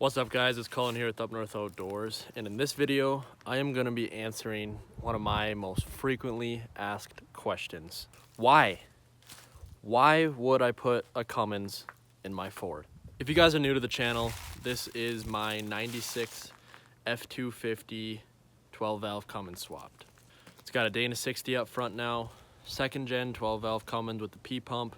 What's up, guys? It's Colin here with UpNorthOutdoors, and in this video I am going to be answering one of my most frequently asked questions. Why would I put a Cummins in my Ford? If you guys are new to the channel, this is my 96 F250 12 valve Cummins swapped. It's got a Dana 60 up front now, second gen 12 valve Cummins with the P pump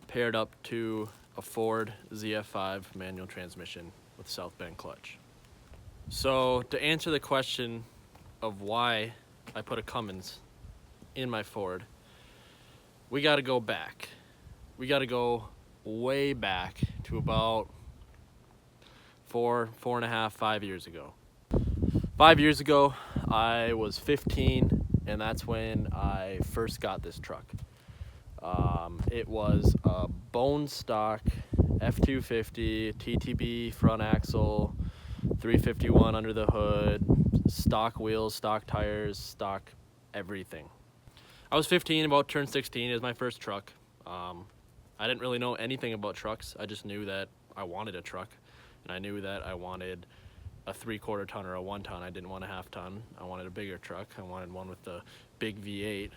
paired up to a Ford ZF5 manual transmission with South Bend clutch. So to answer the question of why I put a Cummins in my Ford, we got to go back. We got to go way back to about 5 years ago. 5 years ago, I was 15, and that's when I first got this truck. It was a bone stock F250 TTB front axle, 351 under the hood, stock wheels, stock tires, stock everything. I was 15, about to turn 16. It was my first truck. I didn't really know anything about trucks. I just knew that I wanted a truck, and I knew that I wanted a 3/4 ton or a 1 ton. I didn't want a 1/2 ton. I wanted a bigger truck. I wanted one with the big V8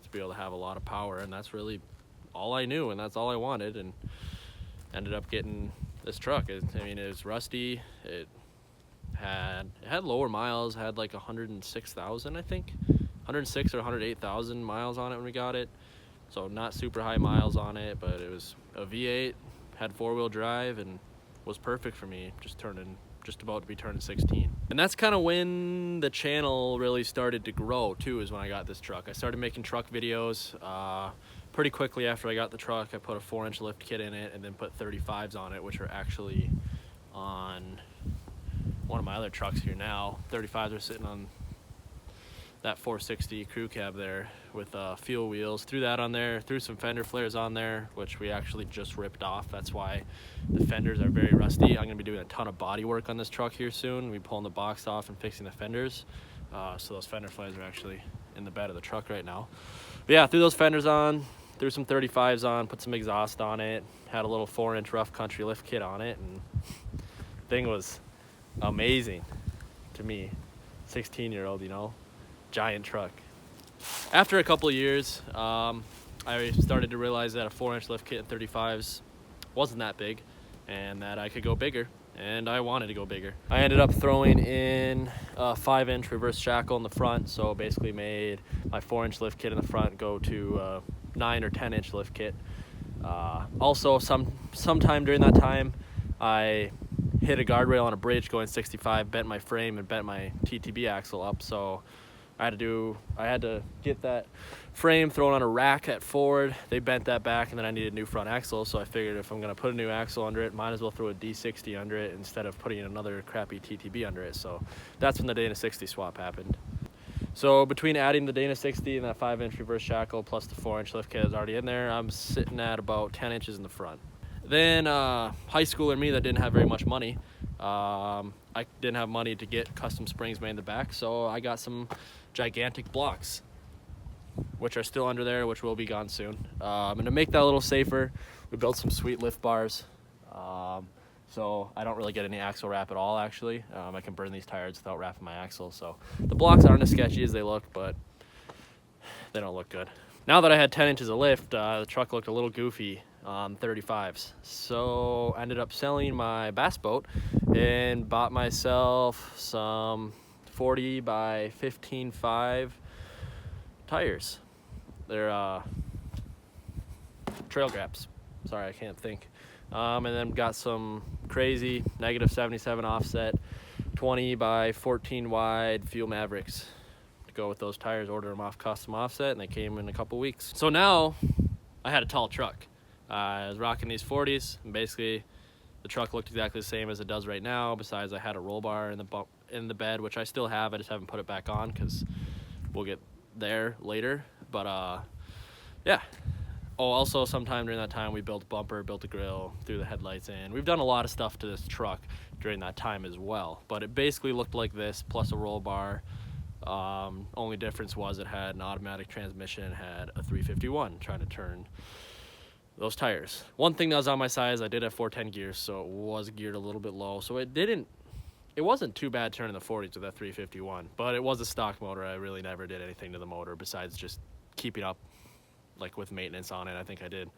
to be able to have a lot of power, and that's really all I knew, and that's all I wanted, and ended up getting this truck. It was rusty. It had lower miles, had like 106,000, I think, 106 or 108,000 miles on it when we got it, so not super high miles on it, but it was a V8, had 4-wheel drive, and was perfect for me, just about to be turning 16. And that's kind of when the channel really started to grow too, is when I got this truck. I started making truck videos pretty quickly after I got the truck. I put a 4-inch lift kit in it and then put 35s on it, which are actually on one of my other trucks here now. 35s are sitting on that 460 crew cab there with fuel wheels. Threw that on there, threw some fender flares on there, which we actually just ripped off. That's why the fenders are very rusty. I'm gonna be doing a ton of body work on this truck here soon. We're pulling the box off and fixing the fenders. So those fender flares are actually in the bed of the truck right now. But yeah, threw those fenders on, threw some 35s on, put some exhaust on it, had a little 4-inch rough country lift kit on it, and thing was amazing to me, 16-year-old, you know, giant truck. After a couple of years, I started to realize that a 4-inch lift kit and 35s wasn't that big, and that I could go bigger, and I wanted to go bigger. I ended up throwing in a 5-inch reverse shackle in the front, so basically made my 4-inch lift kit in the front go to a 9 or 10-inch lift kit. Also, sometime during that time, I hit a guardrail on a bridge going 65, bent my frame and bent my TTB axle up, so I had to get that frame thrown on a rack at Ford. They bent that back, and then I needed a new front axle, so I figured if I'm gonna put a new axle under it, might as well throw a D60 under it instead of putting another crappy TTB under it. So that's when the Dana 60 swap happened. So between adding the Dana 60 and that 5-inch reverse shackle plus the 4-inch lift kit that's already in there, I'm sitting at about 10 inches in the front. Then high schooler me that didn't have very much money, I didn't have money to get custom springs made in the back, so I got some gigantic blocks, which are still under there, which will be gone soon. And to make that a little safer, we built some sweet lift bars, so I don't really get any axle wrap at all, actually. I can burn these tires without wrapping my axle, so the blocks aren't as sketchy as they look, but they don't look good. Now that I had 10 inches of lift, the truck looked a little goofy on 35s, so I ended up selling my bass boat and bought myself some 40 by 15.5 tires. They're trail graps. Sorry, I can't think. And then got some crazy -77 offset 20 by 14 wide Fuel Mavericks to go with those tires. Ordered them off Custom Offset, and they came in a couple weeks. So now I had a tall truck. I was rocking these 40s, and basically the truck looked exactly the same as it does right now, besides I had a roll bar in the bed, which I still have. I just haven't put it back on because we'll get there later. But yeah. Oh, also sometime during that time we built a bumper, built a grill, threw the headlights in. We've done a lot of stuff to this truck during that time as well, but it basically looked like this plus a roll bar. Only difference was it had an automatic transmission, had a 351 trying to turn those tires. One thing that was on my side is I did have 410 gears, so it was geared a little bit low. So it wasn't too bad turning the 40s with that 351, but it was a stock motor. I really never did anything to the motor besides just keeping up like with maintenance on it. I think I did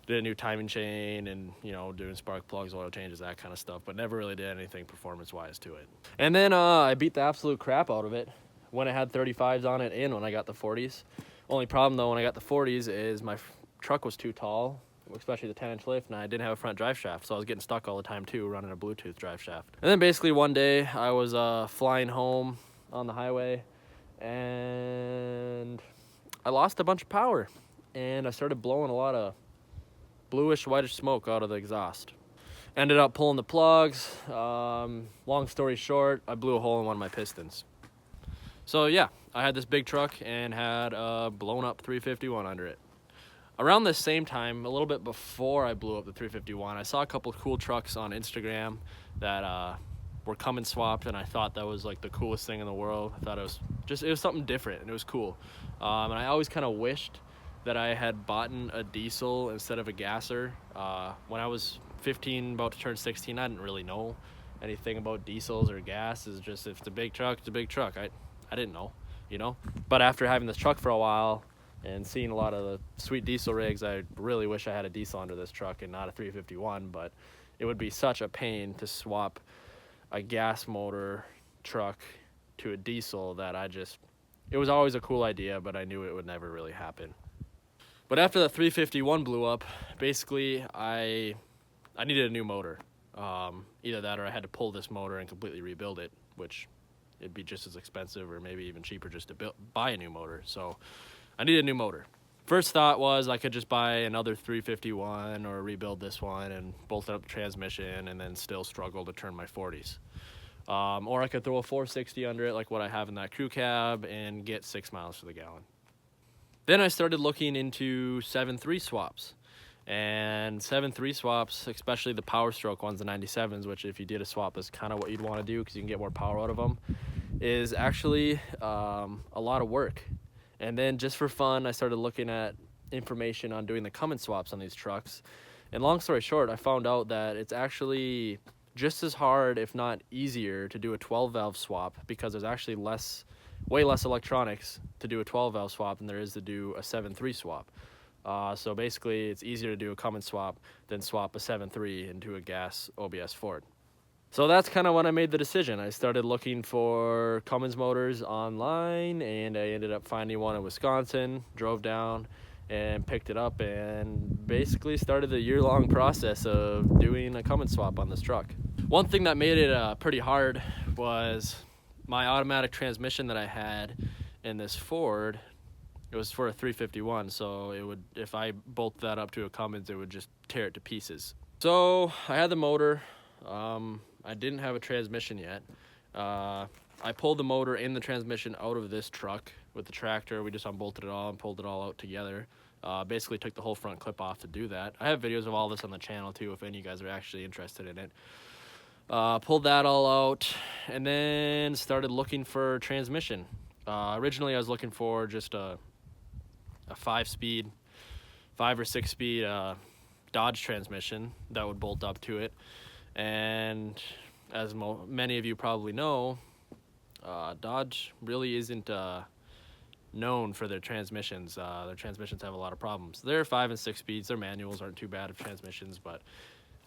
a new timing chain and, you know, doing spark plugs, oil changes, that kind of stuff, but never really did anything performance-wise to it. And then I beat the absolute crap out of it when it had 35s on it and when I got the 40s. Only problem, though, when I got the 40s is my truck was too tall, especially the 10-inch lift, and I didn't have a front drive shaft, so I was getting stuck all the time, too, running a Bluetooth drive shaft. And then basically one day I was flying home on the highway, and I lost a bunch of power, and I started blowing a lot of bluish whitish smoke out of the exhaust. Ended up pulling the plugs. Long story short, I blew a hole in one of my pistons. So yeah, I had this big truck and had a blown up 351 under it. Around the same time, a little bit before I blew up the 351, I saw a couple of cool trucks on Instagram that were Cummins swapped, and I thought that was like the coolest thing in the world. I thought it was something different, and it was cool. And I always kind of wished that I had bought a diesel instead of a gasser. When I was 15, about to turn 16, I didn't really know anything about diesels or gas. It's just, if it's a big truck, it's a big truck. I didn't know, you know? But after having this truck for a while and seeing a lot of the sweet diesel rigs, I really wish I had a diesel under this truck and not a 351, but it would be such a pain to swap a gas motor truck to a diesel that it was always a cool idea, but I knew it would never really happen. But after the 351 blew up, basically I needed a new motor. Either that or I had to pull this motor and completely rebuild it, which it'd be just as expensive or maybe even cheaper just to buy a new motor. So I needed a new motor. First thought was I could just buy another 351 or rebuild this one and bolt up the transmission and then still struggle to turn my 40s. Or I could throw a 460 under it like what I have in that crew cab and get 6 miles to the gallon. Then I started looking into 7.3 swaps. And 7.3 swaps, especially the Power Stroke ones, the 97s, which if you did a swap is kind of what you'd want to do because you can get more power out of them, is actually a lot of work. And then just for fun, I started looking at information on doing the Cummins swaps on these trucks. And long story short, I found out that it's actually just as hard, if not easier, to do a 12-valve swap because there's actually way less electronics to do a 12-valve swap than there is to do a 7.3 swap. So basically, it's easier to do a Cummins swap than swap a 7.3 into a gas OBS Ford. So that's kind of when I made the decision. I started looking for Cummins motors online, and I ended up finding one in Wisconsin, drove down, and picked it up, and basically started the year-long process of doing a Cummins swap on this truck. One thing that made it pretty hard was my automatic transmission that I had in this Ford. It was for a 351, so if I bolt that up to a Cummins, it would just tear it to pieces. So I had the motor. I didn't have a transmission yet. I pulled the motor and the transmission out of this truck with the tractor. We just unbolted it all and pulled it all out together. Basically took the whole front clip off to do that. I have videos of all this on the channel too if any of you guys are actually interested in it. Pulled that all out and then started looking for transmission. Originally I was looking for just a 5 or 6 speed Dodge transmission that would bolt up to it. And as many of you probably know, Dodge really isn't known for their transmissions. Their transmissions have a lot of problems. They're 5 and 6 speeds. Their manuals aren't too bad of transmissions, but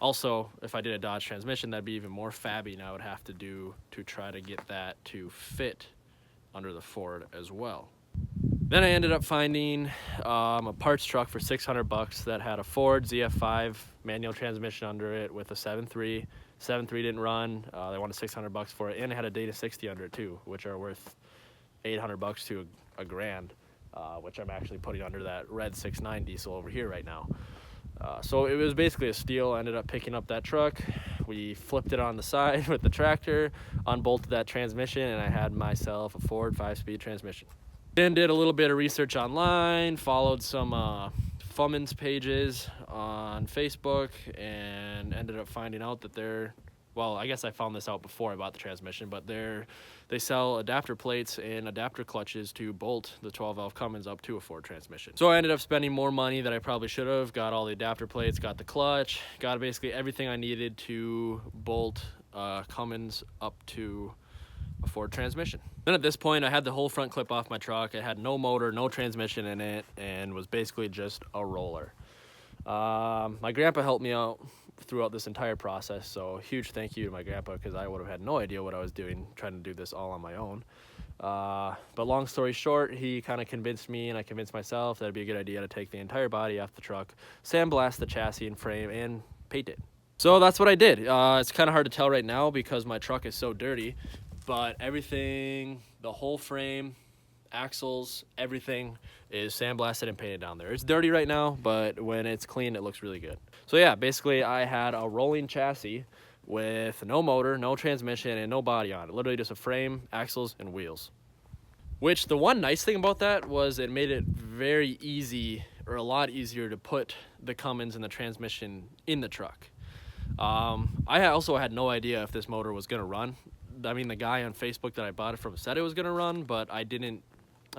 also if I did a Dodge transmission, that'd be even more fabbing I would have to do to try to get that to fit under the Ford as well. Then I ended up finding a parts truck for $600 that had a Ford ZF5 manual transmission under it with a 7.3. 7.3 didn't run. They wanted $600 for it, and it had a Data 60 under it too, which are worth $800 to a grand, which I'm actually putting under that red 6.9 diesel over here right now. So it was basically a steal. I ended up picking up that truck. We flipped it on the side with the tractor, unbolted that transmission, and I had myself a Ford 5-speed transmission. Then did a little bit of research online, followed some Cummins pages on Facebook, and ended up finding out that there well, I guess I found this out before I bought the transmission, but they sell adapter plates and adapter clutches to bolt the 12-valve Cummins up to a Ford transmission. So I ended up spending more money than I probably should have. Got all the adapter plates, got the clutch, got basically everything I needed to bolt Cummins up to a Ford transmission. Then at this point, I had the whole front clip off my truck. It had no motor, no transmission in it, and was basically just a roller. My grandpa helped me out throughout this entire process, so huge thank you to my grandpa, because I would have had no idea what I was doing trying to do this all on my own. But long story short, he kind of convinced me, and I convinced myself that it'd be a good idea to take the entire body off the truck, sandblast the chassis and frame, and paint it. So that's what I did. It's kind of hard to tell right now because my truck is so dirty, but everything, the whole frame, axles, everything is sandblasted and painted down there. It's dirty right now, but when it's clean, it looks really good. So yeah, basically I had a rolling chassis with no motor, no transmission, and no body on it. Literally just a frame, axles, and wheels. Which the one nice thing about that was it made it very easy, or a lot easier, to put the Cummins and the transmission in the truck. I also had no idea if this motor was gonna run. I mean, the guy on Facebook that I bought it from said it was gonna run, but I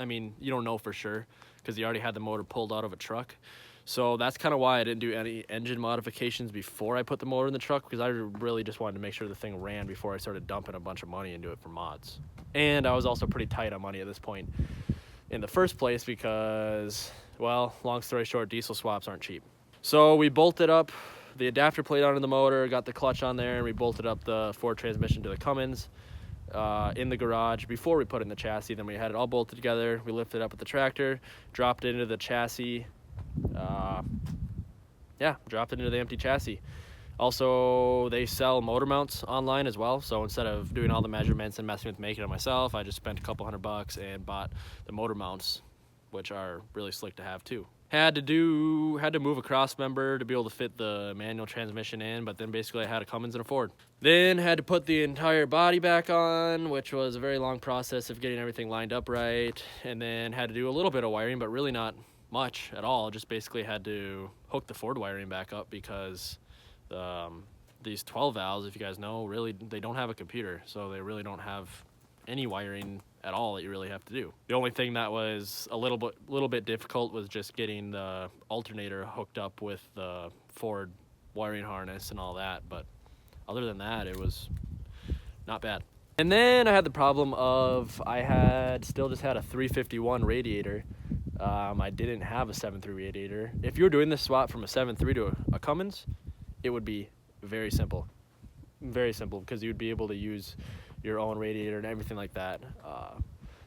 mean, you don't know for sure because he already had the motor pulled out of a truck. So that's kind of why I didn't do any engine modifications before I put the motor in the truck, because I really just wanted to make sure the thing ran before I started dumping a bunch of money into it for mods. And I was also pretty tight on money at this point in the first place because, well, long story short, diesel swaps aren't cheap. So we bolted up the adapter plate onto the motor, got the clutch on there, and we bolted up the Ford transmission to the Cummins in the garage before we put in the chassis. Then we had it all bolted together. We lifted it up with the tractor, dropped it into the chassis. Dropped it into the empty chassis. Also, they sell motor mounts online as well. So instead of doing all the measurements and messing with making it myself, I just spent a couple $100 and bought the motor mounts, which are really slick to have too. Had to move a cross member to be able to fit the manual transmission in, but then basically I had a Cummins and a Ford. Then had to put the entire body back on, which was a very long process of getting everything lined up right, and then had to do a little bit of wiring, but really not much at all. Just basically had to hook the Ford wiring back up because these 12 valves, if you guys know, really they don't have a computer, so they really don't have any wiring at all that you really have to do. The only thing that was a little bit difficult was just getting the alternator hooked up with the Ford wiring harness and all that, but other than that, it was not bad. And then I had the problem of still just had a 351 radiator. I didn't have a 7.3 radiator. If you were doing this swap from a 7.3 to a Cummins, it would be very simple. Very simple, because you'd be able to use your own radiator and everything like that,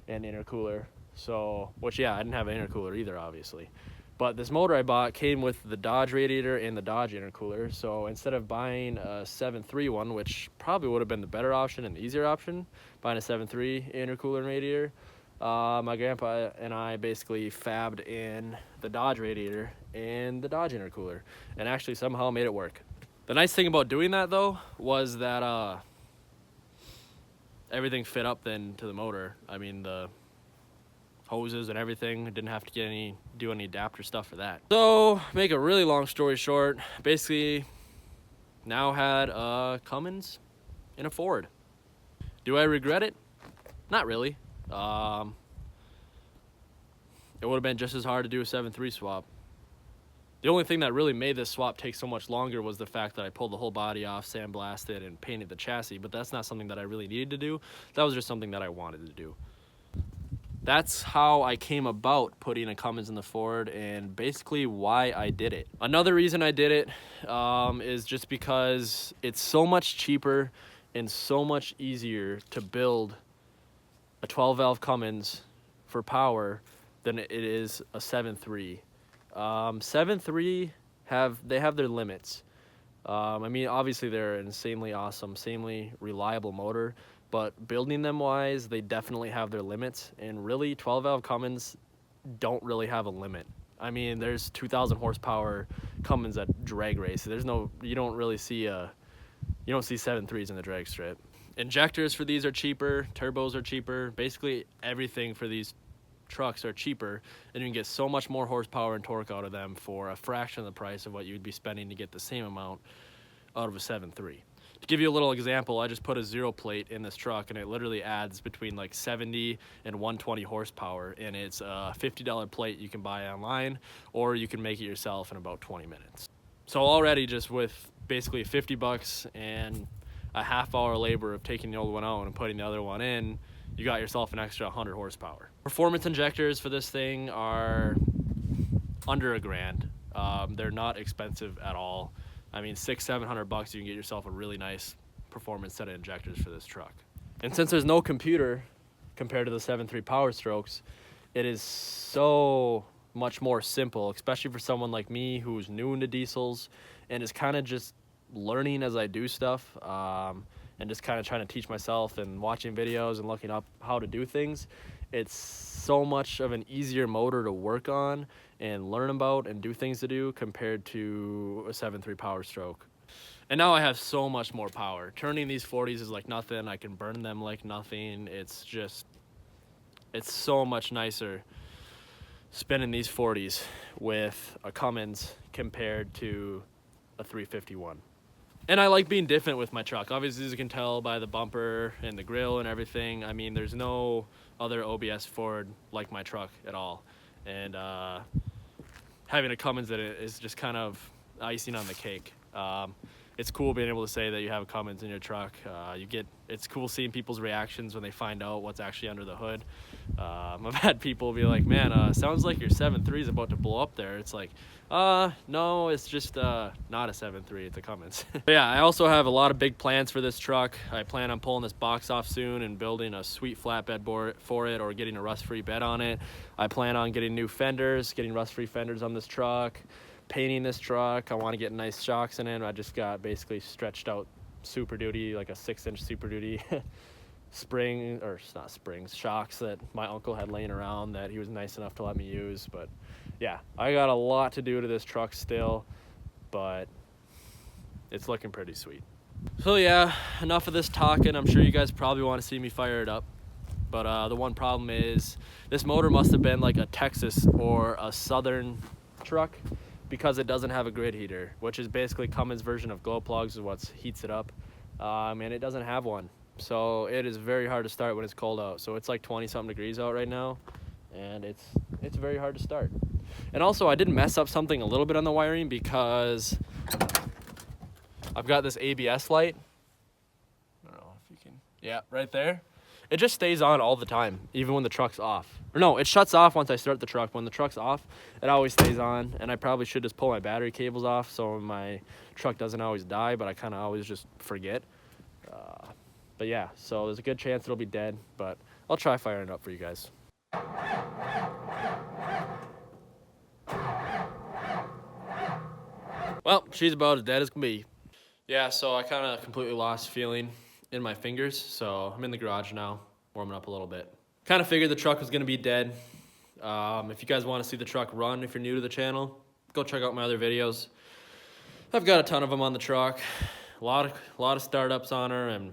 and intercooler. So, which, yeah, I didn't have an intercooler either, obviously. But this motor I bought came with the Dodge radiator and the Dodge intercooler. So instead of buying a 7.3 one, which probably would have been the better option and the easier option, buying a 7.3 intercooler and radiator, my grandpa and I basically fabbed in the Dodge radiator and the Dodge intercooler, and actually somehow made it work. The nice thing about doing that, though, was that everything fit up then to the motor. I mean, the hoses and everything, didn't have to do any adapter stuff for that. So, make a really long story short, basically now had a Cummins and a Ford. Do I regret it? Not really. It would have been just as hard to do a 7.3 swap. The only thing that really made this swap take so much longer was the fact that I pulled the whole body off, sandblasted, and painted the chassis, but that's not something that I really needed to do. That was just something that I wanted to do. That's how I came about putting a Cummins in the Ford, and basically why I did it. Another reason I did it is just because it's so much cheaper and so much easier to build a 12-valve Cummins for power than it is a 7.3. 7.3 have their limits. I mean, obviously they're an insanely awesome, insanely reliable motor, but building them wise, they definitely have their limits. And really, 12-valve Cummins don't really have a limit. I mean, there's 2,000 horsepower Cummins that drag race. You don't see 7.3s in the drag strip. Injectors for these are cheaper, turbos are cheaper. Basically, everything for these trucks are cheaper, and you can get so much more horsepower and torque out of them for a fraction of the price of what you'd be spending to get the same amount out of a 7.3. To give you a little example, I just put a 0 plate in this truck and it literally adds between like 70 and 120 horsepower, and it's a $50 plate you can buy online, or you can make it yourself in about 20 minutes. So already just with basically 50 bucks and a half-hour labor of taking the old one out and putting the other one in, you got yourself an extra 100 horsepower. Performance injectors for this thing are under $1,000. They're not expensive at all. I mean, $600-700 bucks, you can get yourself a really nice performance set of injectors for this truck. And since there's no computer compared to the 7.3 Power Strokes, it is so much more simple, especially for someone like me who's new into diesels and is kind of just learning as I do stuff, and just kind of trying to teach myself and watching videos and looking up how to do things. It's so much of an easier motor to work on and learn about and do things to do compared to a 7.3 Power Stroke. And now I have so much more power. Turning these 40s is like nothing. I can burn them like nothing. It's so much nicer spinning these 40s with a Cummins compared to a 351. And I like being different with my truck. Obviously, as you can tell by the bumper and the grill and everything, I mean, there's no other OBS Ford like my truck at all. And having a Cummins in it is just kind of icing on the cake. It's cool being able to say that you have a Cummins in your truck. It's cool seeing people's reactions when they find out what's actually under the hood. I've had people be like, man, sounds like your 7.3 is about to blow up there. It's like, no, it's just not a 7.3, it's a Cummins. But yeah, I also have a lot of big plans for this truck. I plan on pulling this box off soon and building a sweet flatbed board for it, or getting a rust-free bed on it. I plan on getting new fenders, getting rust-free fenders on this truck, painting this truck. I want to get nice shocks in it. I just got basically stretched out Super Duty, like a 6-inch Super Duty shocks that my uncle had laying around that he was nice enough to let me use. But yeah, I got a lot to do to this truck still, but it's looking pretty sweet. So yeah, enough of this talking. I'm sure you guys probably want to see me fire it up, but the one problem is this motor must have been like a Texas or a Southern truck, because it doesn't have a grid heater, which is basically Cummins' version of glow plugs, is what heats it up, and it doesn't have one. So it is very hard to start when it's cold out. So it's like 20-something degrees out right now, and it's very hard to start. And also, I did mess up something a little bit on the wiring, because I've got this ABS light. I don't know if you can, yeah, right there. It just stays on all the time, even when the truck's off. Or no, it shuts off once I start the truck. When the truck's off, it always stays on, and I probably should just pull my battery cables off so my truck doesn't always die, but I kind of always just forget. But yeah, so there's a good chance it'll be dead, but I'll try firing it up for you guys. Well, she's about as dead as can be. Yeah, so I kind of completely lost feeling in my fingers, so I'm in the garage now, warming up a little bit. Kind of figured the truck was going to be dead. If you guys want to see the truck run, if you're new to the channel, go check out my other videos. I've got a ton of them on the truck. A lot of startups on her, and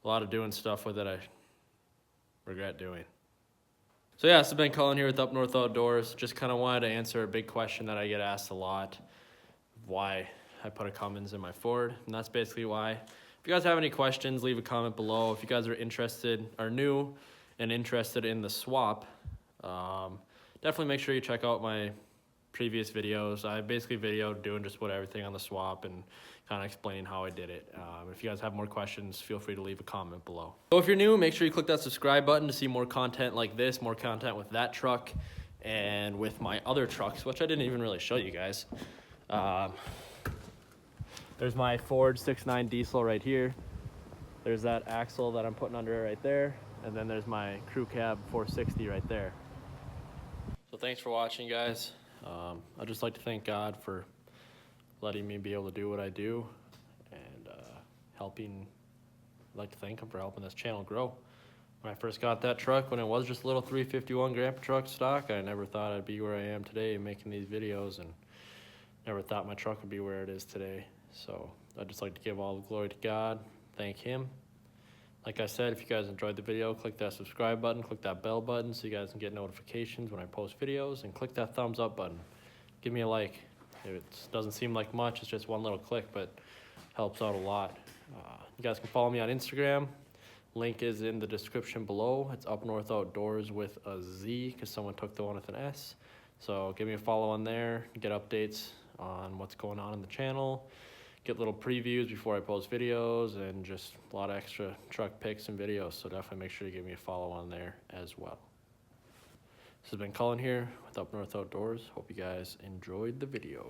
a lot of doing stuff with it I regret doing. So yeah, this has been Colin here with Up North Outdoors. Just kind of wanted to answer a big question that I get asked a lot, why I put a Cummins in my Ford, and that's basically why. If you guys have any questions, leave a comment below. If you guys are new and interested in the swap, definitely make sure you check out my previous videos. I basically videoed doing just about everything on the swap and kind of explaining how I did it. If you guys have more questions, feel free to leave a comment below. So if you're new, make sure you click that subscribe button to see more content like this, more content with that truck and with my other trucks, which I didn't even really show you guys. There's my Ford 6.9 diesel right here. There's that axle that I'm putting under right there. And then there's my crew cab 460 right there. So thanks for watching, guys. I'd just like to thank God for letting me be able to do what I do, and I'd like to thank him for helping this channel grow. When I first got that truck, when it was just a little 351 Grandpa truck stock, I never thought I'd be where I am today making these videos, and never thought my truck would be where it is today. So I'd just like to give all the glory to God, thank him. Like I said, if you guys enjoyed the video, click that subscribe button, click that bell button so you guys can get notifications when I post videos, and click that thumbs up button. Give me a like. It doesn't seem like much, it's just one little click, but Helps out a lot. You guys can follow me on Instagram. Link is in the description below. It's UpNorthOutdoors with a Z because someone took the one with an S. So give me a follow on there. Get updates on what's going on in the channel. Get little previews before I post videos and just a lot of extra truck pics and videos. So definitely make sure you give me a follow on there as well. This has been Cullen here with UpNorthOutdoors. Hope you guys enjoyed the video.